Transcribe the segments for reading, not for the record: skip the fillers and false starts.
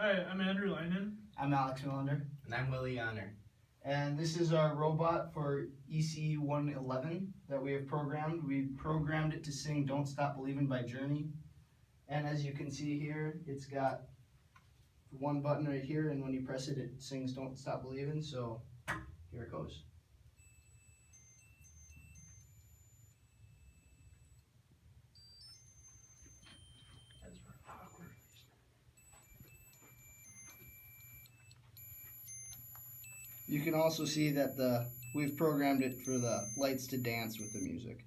Hi, I'm Andrew Leinen. I'm Alex Millender. And I'm Willie Honor. And this is our robot for ECE 111 that we have programmed. We programmed it to sing Don't Stop Believin' by Journey. And as you can see here, it's got one button right here, and when you press it, it sings Don't Stop Believin'. So here it goes. You can also see that we've programmed it for the lights to dance with the music.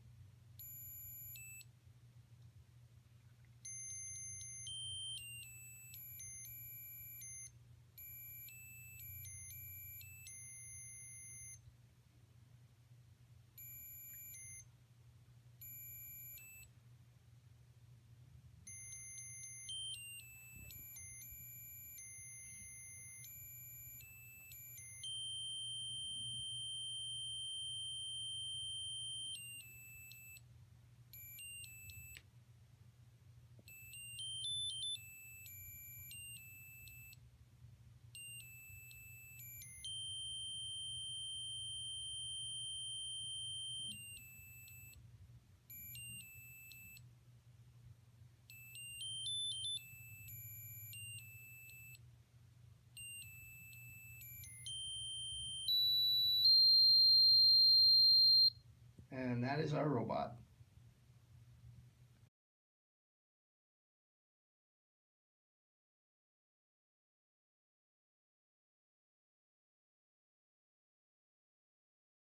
And that is our robot.